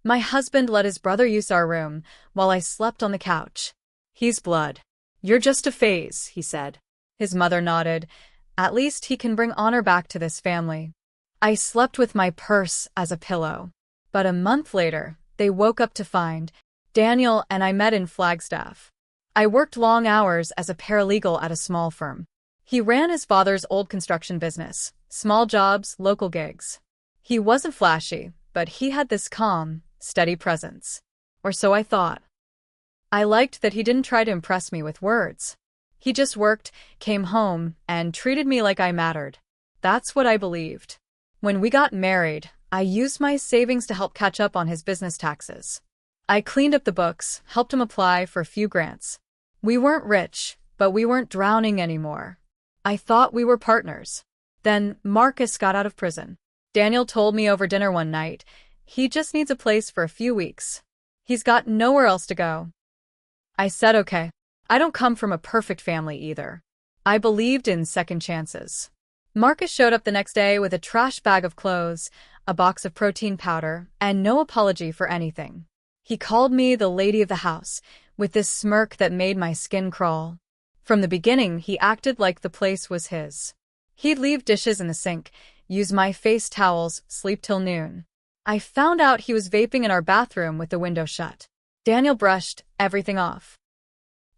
My husband let his brother use our room while I slept on the couch. He's blood. You're just a phase, he said. His mother nodded. At least he can bring honor back to this family. I slept with my purse as a pillow. But a month later, they woke up to find Daniel and I met in Flagstaff. I worked long hours as a paralegal at a small firm. He ran his father's old construction business, small jobs, local gigs. He wasn't flashy, but he had this calm, steady presence. Or so I thought. I liked that he didn't try to impress me with words. He just worked, came home, and treated me like I mattered. That's what I believed. When we got married, I used my savings to help catch up on his business taxes. I cleaned up the books, helped him apply for a few grants. We weren't rich, but we weren't drowning anymore. I thought we were partners. Then Marcus got out of prison. Daniel told me over dinner one night, he just needs a place for a few weeks. He's got nowhere else to go. I said okay. I don't come from a perfect family either. I believed in second chances. Marcus showed up the next day with a trash bag of clothes, a box of protein powder, and no apology for anything. He called me the lady of the house, with this smirk that made my skin crawl. From the beginning, he acted like the place was his. He'd leave dishes in the sink, use my face towels, sleep till noon. I found out he was vaping in our bathroom with the window shut. Daniel brushed everything off.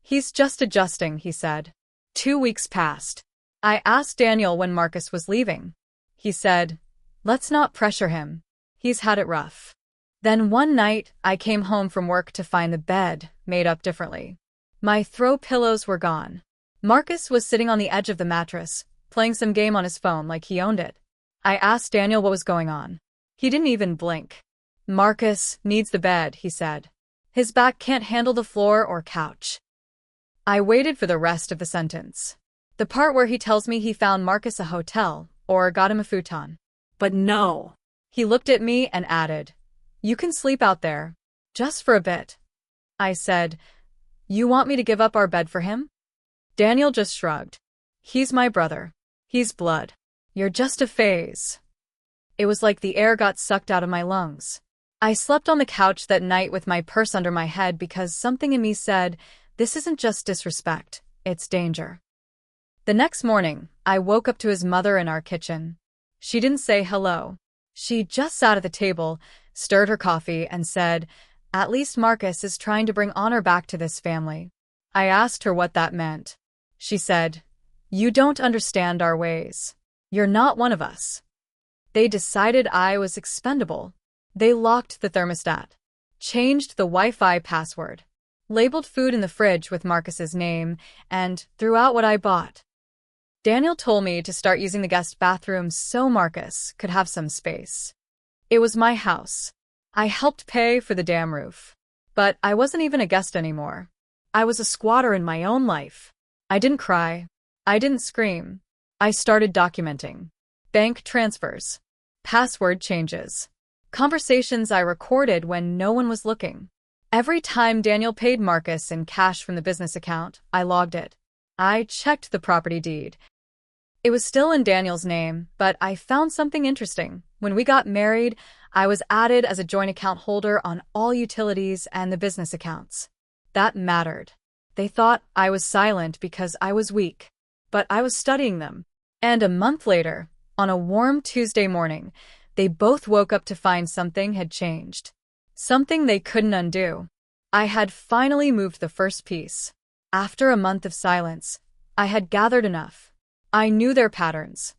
He's just adjusting, he said. 2 weeks passed. I asked Daniel when Marcus was leaving. He said, let's not pressure him. He's had it rough. Then one night, I came home from work to find the bed made up differently. My throw pillows were gone. Marcus was sitting on the edge of the mattress, playing some game on his phone like he owned it. I asked Daniel what was going on. He didn't even blink. Marcus needs the bed, he said. His back can't handle the floor or couch. I waited for the rest of the sentence. The part where he tells me he found Marcus a hotel, or got him a futon. But no. He looked at me and added, you can sleep out there. Just for a bit. I said, you want me to give up our bed for him? Daniel just shrugged. He's my brother. He's blood. You're just a phase. It was like the air got sucked out of my lungs. I slept on the couch that night with my purse under my head because something in me said, this isn't just disrespect, it's danger. The next morning, I woke up to his mother in our kitchen. She didn't say hello. She just sat at the table, stirred her coffee, and said, at least Marcus is trying to bring honor back to this family. I asked her what that meant. She said, you don't understand our ways. You're not one of us. They decided I was expendable. They locked the thermostat, changed the Wi-Fi password, labeled food in the fridge with Marcus's name, and threw out what I bought. Daniel told me to start using the guest bathroom so Marcus could have some space. It was my house. I helped pay for the damn roof. But I wasn't even a guest anymore. I was a squatter in my own life. I didn't cry. I didn't scream. I started documenting. Bank transfers. Password changes. Conversations I recorded when no one was looking. Every time Daniel paid Marcus in cash from the business account, I logged it. I checked the property deed. It was still in Daniel's name, but I found something interesting. When we got married, I was added as a joint account holder on all utilities and the business accounts. That mattered. They thought I was silent because I was weak, but I was studying them. And a month later, on a warm Tuesday morning, they both woke up to find something had changed. Something they couldn't undo. I had finally moved the first piece. After a month of silence, I had gathered enough. I knew their patterns.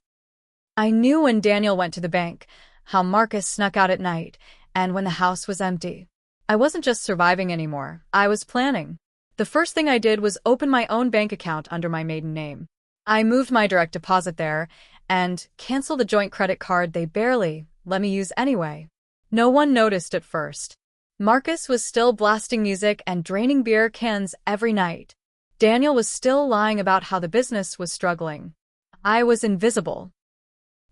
I knew when Daniel went to the bank, how Marcus snuck out at night, and when the house was empty. I wasn't just surviving anymore, I was planning. The first thing I did was open my own bank account under my maiden name. I moved my direct deposit there, and canceled the joint credit card they barely let me use anyway. No one noticed at first. Marcus was still blasting music and draining beer cans every night. Daniel was still lying about how the business was struggling. I was invisible.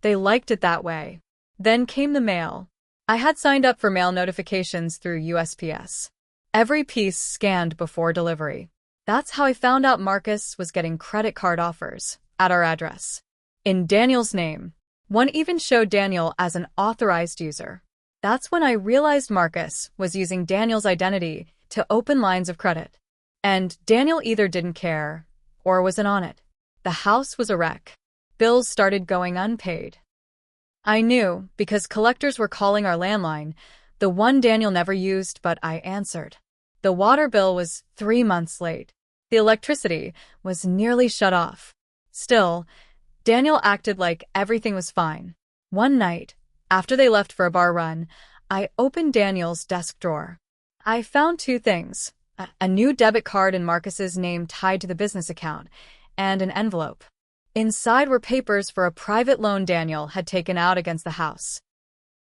They liked it that way. Then came the mail. I had signed up for mail notifications through USPS. Every piece scanned before delivery. That's how I found out Marcus was getting credit card offers at our address. In Daniel's name. One even showed Daniel as an authorized user. That's when I realized Marcus was using Daniel's identity to open lines of credit. And Daniel either didn't care or wasn't on it. The house was a wreck. Bills started going unpaid. I knew because collectors were calling our landline, the one Daniel never used, but I answered. The water bill was 3 months late. The electricity was nearly shut off. Still, Daniel acted like everything was fine. One night, after they left for a bar run, I opened Daniel's desk drawer. I found 2 things: a new debit card in Marcus's name tied to the business account, and an envelope. Inside were papers for a private loan Daniel had taken out against the house.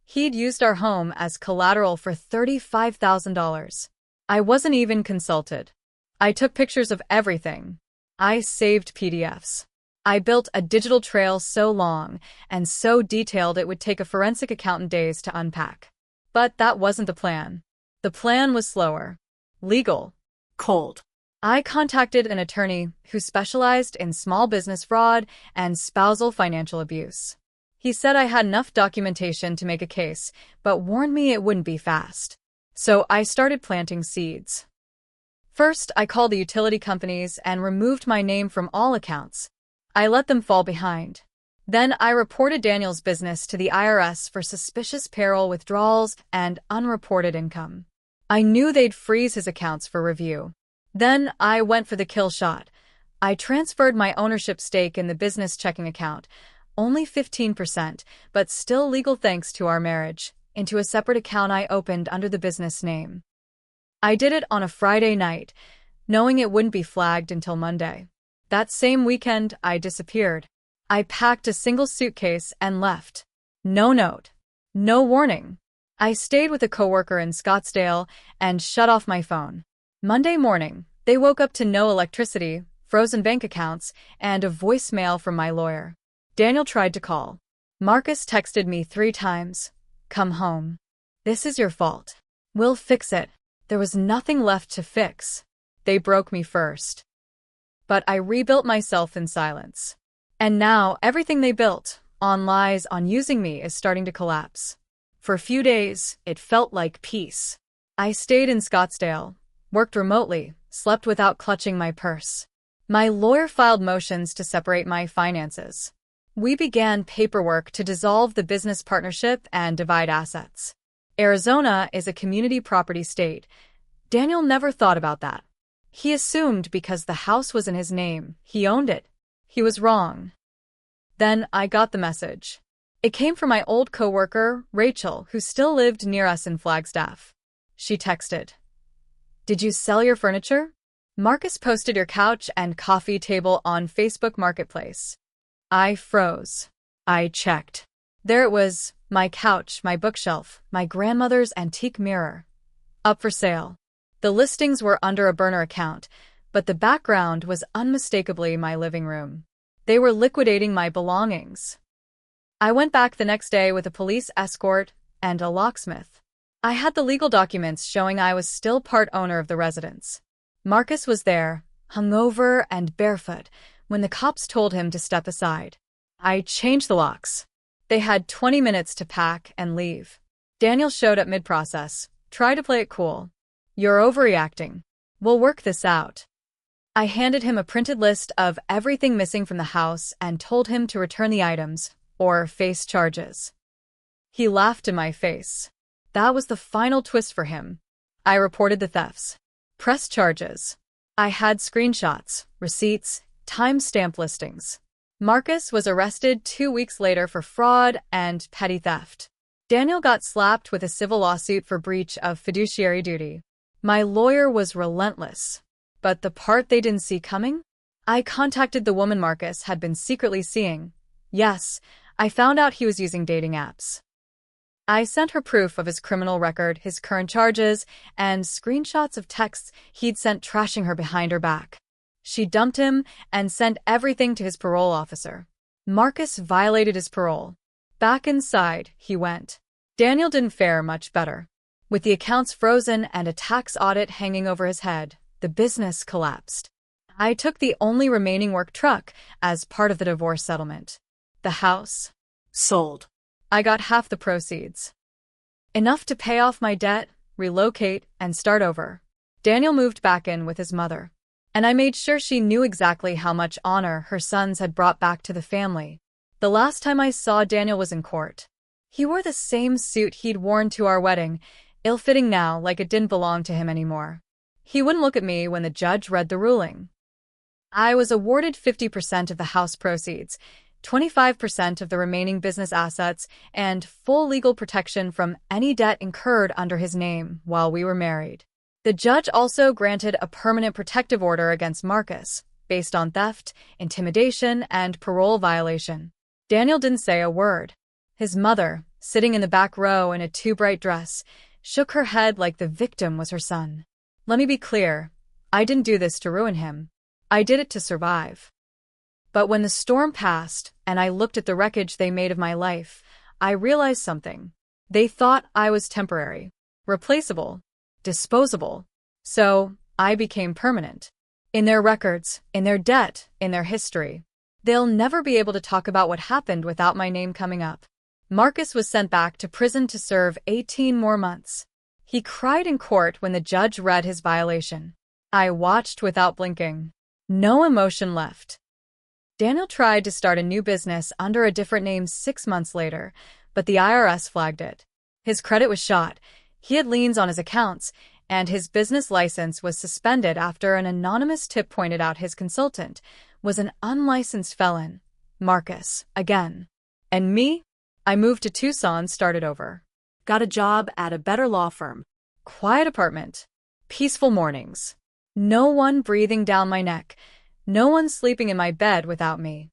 He'd used our home as collateral for $35,000. I wasn't even consulted. I took pictures of everything. I saved PDFs. I built a digital trail so long and so detailed it would take a forensic accountant days to unpack. But that wasn't the plan. The plan was slower. Legal. Cold. I contacted an attorney who specialized in small business fraud and spousal financial abuse. He said I had enough documentation to make a case, but warned me it wouldn't be fast. So I started planting seeds. First, I called the utility companies and removed my name from all accounts. I let them fall behind. Then I reported Daniel's business to the IRS for suspicious payroll withdrawals and unreported income. I knew they'd freeze his accounts for review. Then I went for the kill shot. I transferred my ownership stake in the business checking account, only 15%, but still legal thanks to our marriage, into a separate account I opened under the business name. I did it on a Friday night, knowing it wouldn't be flagged until Monday. That same weekend, I disappeared. I packed a single suitcase and left. No note. No warning. I stayed with a coworker in Scottsdale and shut off my phone. Monday morning, they woke up to no electricity, frozen bank accounts, and a voicemail from my lawyer. Daniel tried to call. Marcus texted me 3 times. Come home. This is your fault. We'll fix it. There was nothing left to fix. They broke me first. But I rebuilt myself in silence. And now everything they built, on lies, on using me, is starting to collapse. For a few days, it felt like peace. I stayed in Scottsdale, worked remotely, slept without clutching my purse. My lawyer filed motions to separate my finances. We began paperwork to dissolve the business partnership and divide assets. Arizona is a community property state. Daniel never thought about that. He assumed because the house was in his name, he owned it. He was wrong. Then I got the message. It came from my old coworker, Rachel, who still lived near us in Flagstaff. She texted, "Did you sell your furniture? Marcus posted your couch and coffee table on Facebook Marketplace." I froze. I checked. There it was, my couch, my bookshelf, my grandmother's antique mirror. Up for sale. The listings were under a burner account, but the background was unmistakably my living room. They were liquidating my belongings. I went back the next day with a police escort and a locksmith. I had the legal documents showing I was still part owner of the residence. Marcus was there, hungover and barefoot, when the cops told him to step aside. I changed the locks. They had 20 minutes to pack and leave. Daniel showed up mid-process. Try to play it cool. "You're overreacting. We'll work this out." I handed him a printed list of everything missing from the house and told him to return the items or face charges. He laughed in my face. That was the final twist for him. I reported the thefts. Pressed charges. I had screenshots, receipts, time-stamp listings. Marcus was arrested 2 weeks later for fraud and petty theft. Daniel got slapped with a civil lawsuit for breach of fiduciary duty. My lawyer was relentless. But the part they didn't see coming? I contacted the woman Marcus had been secretly seeing. Yes, I found out he was using dating apps. I sent her proof of his criminal record, his current charges, and screenshots of texts he'd sent trashing her behind her back. She dumped him and sent everything to his parole officer. Marcus violated his parole. Back inside, he went. Daniel didn't fare much better. With the accounts frozen and a tax audit hanging over his head, the business collapsed. I took the only remaining work truck as part of the divorce settlement. The house sold. I got half the proceeds. Enough to pay off my debt, relocate, and start over. Daniel moved back in with his mother, and I made sure she knew exactly how much honor her sons had brought back to the family. The last time I saw Daniel was in court. He wore the same suit he'd worn to our wedding, ill-fitting now like it didn't belong to him anymore. He wouldn't look at me when the judge read the ruling. I was awarded 50% of the house proceeds, 25% of the remaining business assets, and full legal protection from any debt incurred under his name while we were married. The judge also granted a permanent protective order against Marcus, based on theft, intimidation, and parole violation. Daniel didn't say a word. His mother, sitting in the back row in a too-bright dress, shook her head like the victim was her son. Let me be clear, I didn't do this to ruin him. I did it to survive. But when the storm passed and I looked at the wreckage they made of my life, I realized something. They thought I was temporary, replaceable, disposable. So I became permanent. In their records, in their debt, in their history. They'll never be able to talk about what happened without my name coming up. Marcus was sent back to prison to serve 18 more months. He cried in court when the judge read his violation. I watched without blinking. No emotion left. Daniel tried to start a new business under a different name 6 months later, but the IRS flagged it. His credit was shot, he had liens on his accounts, and his business license was suspended after an anonymous tip pointed out his consultant was an unlicensed felon. Marcus, again. And me? I moved to Tucson, started over. Got a job at a better law firm. Quiet apartment. Peaceful mornings. No one breathing down my neck. No one sleeping in my bed without me.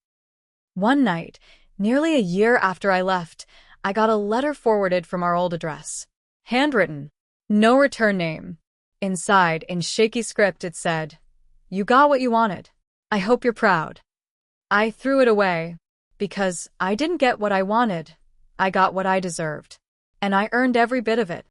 One night, nearly a year after I left, I got a letter forwarded from our old address. Handwritten. No return name. Inside, in shaky script, it said, "You got what you wanted. I hope you're proud." I threw it away, because I didn't get what I wanted. I got what I deserved. And I earned every bit of it.